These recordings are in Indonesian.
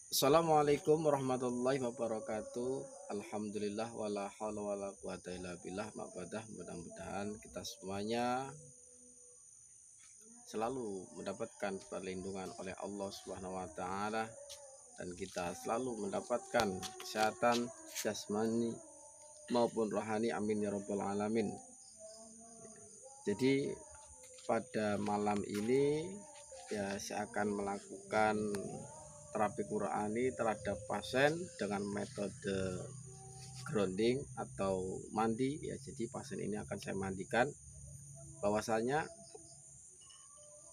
Assalamualaikum warahmatullahi wabarakatuh. Alhamdulillah wala haula wala quwata illa billah. Ma'badah, mudah-mudahan kita semuanya selalu mendapatkan perlindungan oleh Allah Subhanahu wa taala dan kita selalu mendapatkan kesehatan jasmani maupun rohani, amin ya rabbal alamin. Jadi pada malam ini ya saya akan melakukan terapi Qurani terhadap pasien dengan metode grounding atau mandi ya. Jadi pasien ini akan saya mandikan. Bahwasanya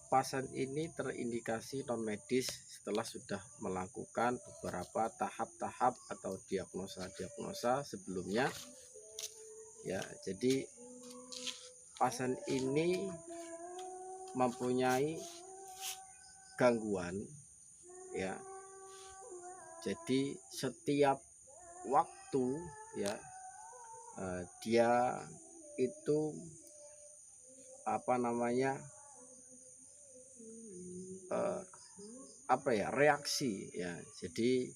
pasien ini terindikasi non medis setelah sudah melakukan beberapa tahap-tahap atau diagnosa sebelumnya ya. Jadi pasien ini mempunyai gangguan ya. Jadi setiap waktu ya dia itu reaksi ya. Jadi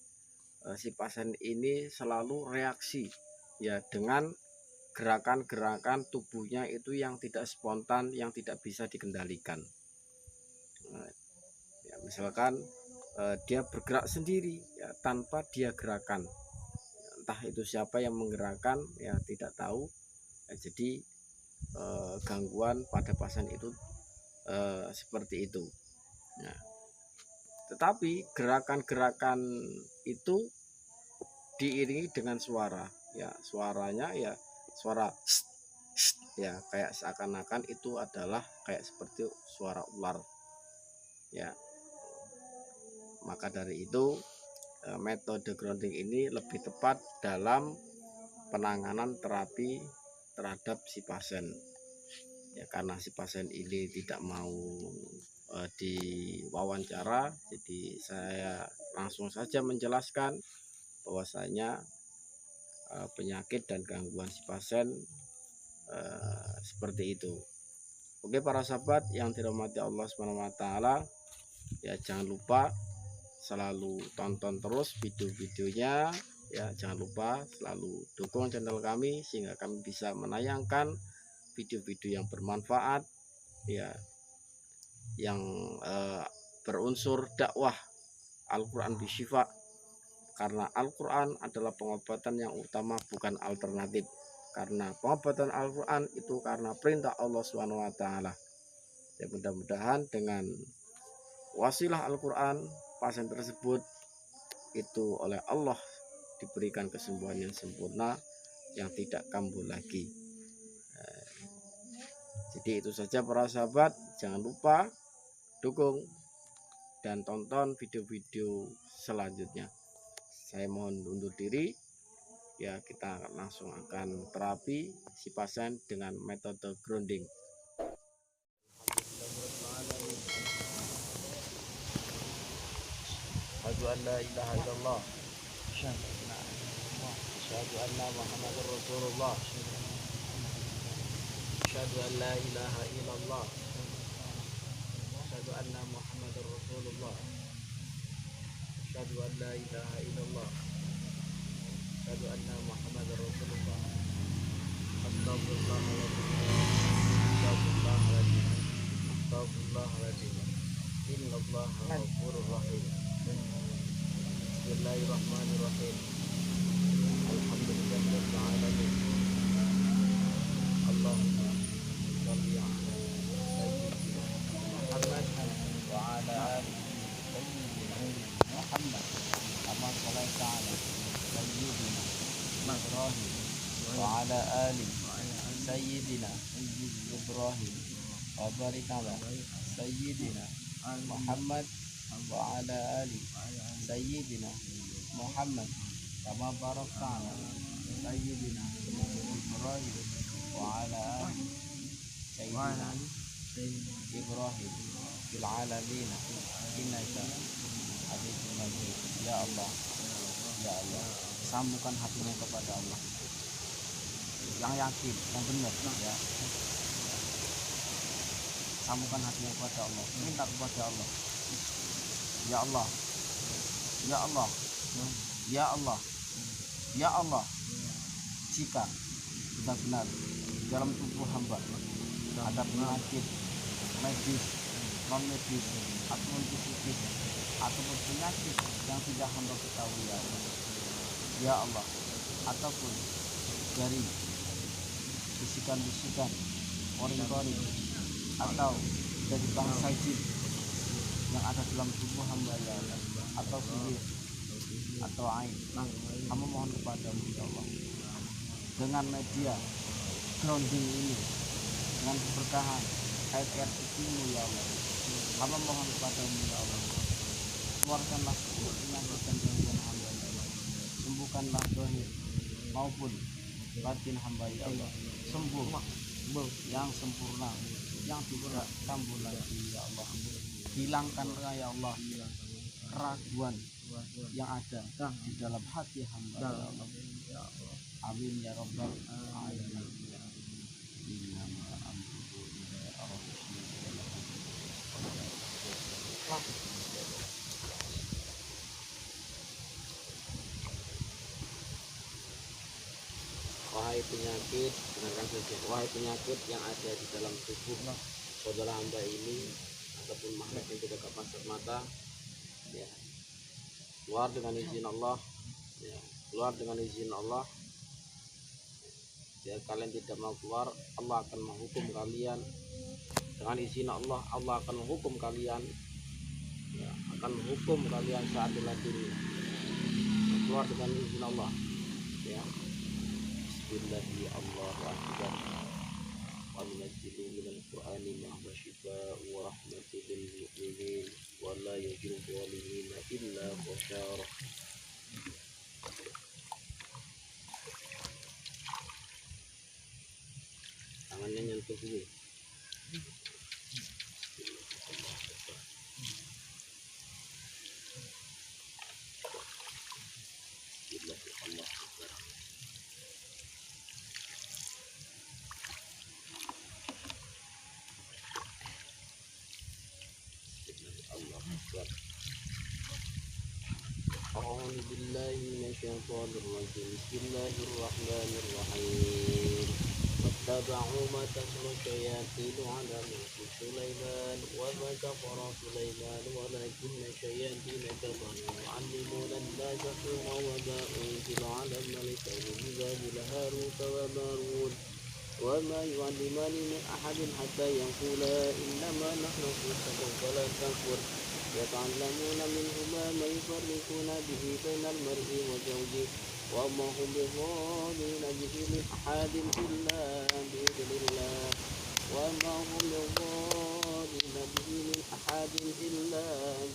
si pasien ini selalu reaksi ya dengan gerakan-gerakan tubuhnya itu yang tidak spontan, yang tidak bisa dikendalikan. Ya, misalkan dia bergerak sendiri ya, tanpa dia gerakan, entah itu siapa yang menggerakkan ya tidak tahu ya. Jadi gangguan pada pasien itu seperti itu. Nah, tetapi gerakan-gerakan itu diiringi dengan suara ya, suaranya ya suara ya, kayak seakan-akan itu adalah kayak seperti suara ular ya. Maka dari itu metode grounding ini lebih tepat dalam penanganan terapi terhadap si pasien ya, karena si pasien ini tidak mau diwawancara. Jadi saya langsung saja menjelaskan bahwasanya penyakit dan gangguan si pasien seperti itu. Oke para sahabat yang dirahmati Allah Subhanahu wa taala, ya jangan lupa selalu tonton terus video-videonya ya. Jangan lupa selalu dukung channel kami sehingga kami bisa menayangkan video-video yang bermanfaat ya, yang berunsur dakwah Al-Quran bisyifa, karena Al-Quran adalah pengobatan yang utama, bukan alternatif. Karena pengobatan Al-Quran itu karena perintah Allah Subhanahu wa taala. Ya, mudah-mudahan dengan wasilah Al-Quran pasien tersebut itu oleh Allah diberikan kesembuhan yang sempurna yang tidak kambuh lagi. Jadi itu saja para sahabat, jangan lupa dukung dan tonton video-video selanjutnya. Saya mohon undur diri ya. Kita langsung akan terapi si pasien dengan metode grounding. Asyhadu an la ilaha illallah, asyhadu anna Muhammadar Rasulullah, asyhadu an la ilaha illallah, asyhadu anna Muhammadar Rasulullah, asyhadu an la ilaha illallah, asyhadu anna Muhammadar Rasulullah. Astagfirullahaladzim, astagfirullahaladzim, astagfirullahaladzim. Innallaha ghafurur rahim. Bismillahirrahmanirrahim. Alhamdulillahirabbil alamin. Allahumma shalli ala sayyidina Muhammad wa ala ali sayyidina Muhammad kama shallaita ala sayyidina Ibrahim wa ala ali sayyidina Ibrahim wa barik ala sayyidina Muhammad wa ala ali sayyidina Muhammad kama barakta ala sayyidina Ibrahim wa ala ali sayyidina Ibrahim fil alamin innaka Hamidum Majid. Ya Allah, ya Allah, sambungkan hatinya kepada Allah yang yakin, yang benar ya. Sambungkan hatinya kepada Allah, minta kepada Allah. Ya Allah, Ya Allah, ya Allah, ya Allah, jika benar-benar dalam tubuh hamba ada penyakit medis, non medis, atau psikis, ataupun penyakit yang tidak hamba ketahui ya Allah, ya Allah, ataupun dari bisikan-bisikan, korin-korin, atau dari bangsa jin yang ada dalam tubuh hamba ya Allah, atau sihir atau ain, kami mohon kepadamu ya Allah, dengan media grounding ini, dengan keberkahan air sucimu ya Allah, kami mohon kepadamu ya Allah, keluarkanlah seluruh penyakit dan gangguan hamba ya Allah, sembuhkanlah zahir maupun batin hamba ya Allah, sembuh yang sempurna, yang tidak kambuh lagi ya Allah, hilangkanlah ya Allah keraguan yang ada di dalam hati hamba ya Allah. Amin ya rabbal alamin. Wahai penyakit, dengarkan saja. Wahai penyakit yang ada di dalam tubuh saudara hamba ini ataupun makhluk yang tidak kasat mata, ya, keluar dengan izin Allah, ya, keluar dengan izin Allah. Jika kalian tidak mau keluar, Allah akan menghukum kalian. Dengan izin Allah, Allah akan menghukum kalian, ya, akan menghukum kalian saat ini. Keluar dengan izin Allah, ya. Bismillahi Allahu Akbar. Wa nunazzilu minal Qur'ani ma huwa shifaa'un wa rahmatun lil mu'minin wa la yazidu adh-dhalimina illa khasara. Tangannya nyentuh dulu. أعوذ بالله من الشيطان الرجيم بسم الله الرحمن الرحيم واتبعوا ما تتلو الشياطين على ملك سليمان وما كفر سليمان ولكن الشياطين كفروا يعلمون الناس السحر وما أنزل على الملكين ببابل هاروت وماروت وما يعلمان من أحد حتى يقولا إنما نحن فتنة فلا تكفر يتعلمون منهما ما يفرقون به بين المرء وزوجه وما هم بضارين به من أحد إلا بإذن الله وما هم بضارين به من أحد إلا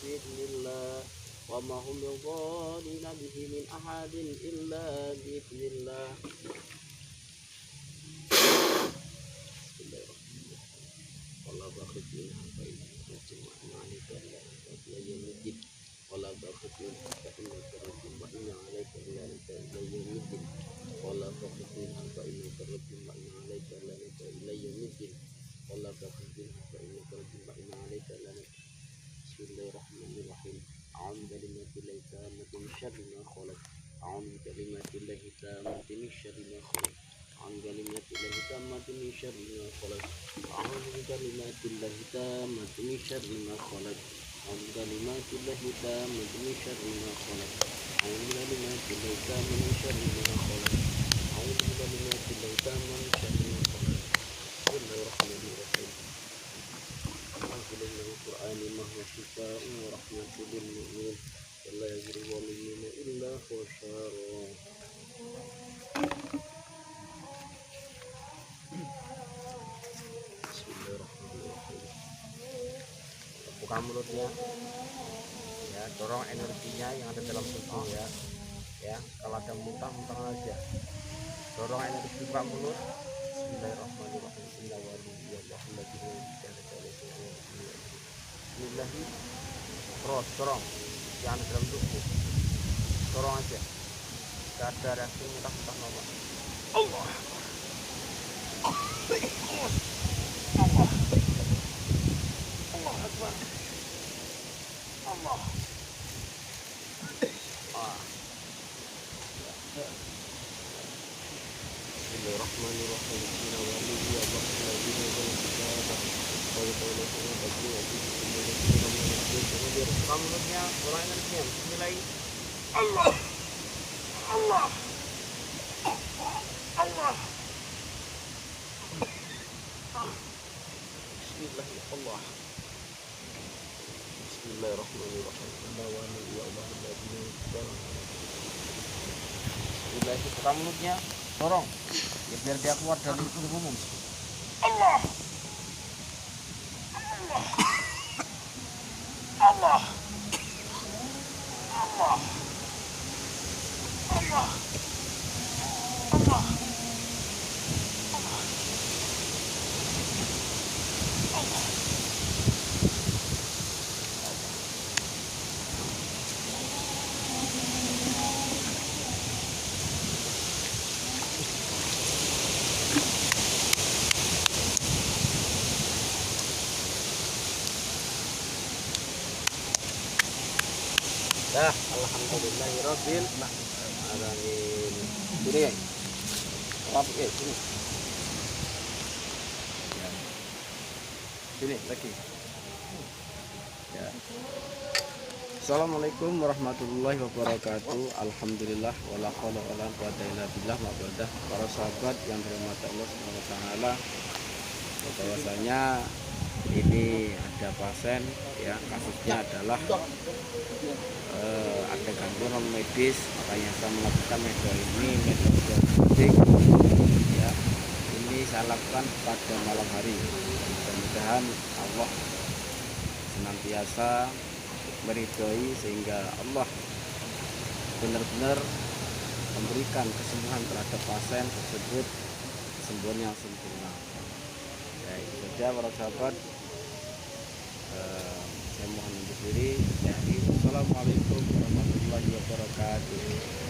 بإذن الله وما هم بضارين به من أحد إلا بإذن الله. ولا بأخذ منها ولا تأخذ منها فإنك رجل وإن عليك لعنة إلى يوم الدين ولا تأخذ منها فإنك رجل وإن عليك لعنة إلى يوم الدين ولا تأخذ منها فإنك رجل وإن عليك لعنة. بسم الله الرحمن الرحيم. أعوذ بكلمات الله التامة من شر ما خلق أعوذ بكلمات الله التامة من شر ما خلق أعوذ بكلمات الله التامة من شر ما خلق أعوذ بكلمات الله التامة من شر ما خلق أعوذ بكلمات الله التامة من شر ما خلق أعوذ بكلمات الله التامة من شر ما خلق أعوذ بكلمات الله التامة من شر ما خلق. بسم الله الرحمن الرحيم. أنزل من القرآن ما هو شفاء ورحمة للمؤمنين ولا يزيد الظالمين إلا خسارا. Bismillahirrahmanirrahim. Buka mulutnya, ya, dorong energinya yang ada dalam tubuh ya, ya. Kalau ada muntah aja, dorong energi buka mulut. Bismillahirrahmanirrahim. Inna Bismillahi, terus dorong yang ada dalam tubuh, dorong aja. Gak ada reaksi muntah normal. Allah. Allah. Allah Akbar. Allah. Bismillahirrahmanirrahim. Inna waliyya Allahu alladhi nazzala al-kitaba wa yaqulu mulutnya orang Indonesia. Bismillah. Allah. Allah. Allah. Bismillah ya Allah. Bismillahirrahmanirrahim. Bismillah, buka mulutnya, dorong ya, biar dia keluar dari umum. Allah. Allah. Allah. Allah. Allah. Allah. Dah, alhamdulillahirabbil alamin. Sini ya. Sini. Ya. Sini lagi. Ya. Assalamualaikum warahmatullahi wabarakatuh. Alhamdulillah wala haula wala quwata illa billah. Mabadah para sahabat yang dirahmati Allah Subhanahu wa taala. Bahwasanya ini ada pasien ya, kasusnya adalah ada gangguan medis, makanya saya melakukan media ini, media publik ya. Ini saya lakukan pada malam hari. Mudah-mudahan Allah senantiasa meridhoi sehingga Allah benar-benar memberikan kesembuhan terhadap pasien tersebut, kesembuhan yang sempurna. Ya, itu saja para sahabat. Saya mohon undur diri. Assalamualaikum warahmatullahi wabarakatuh.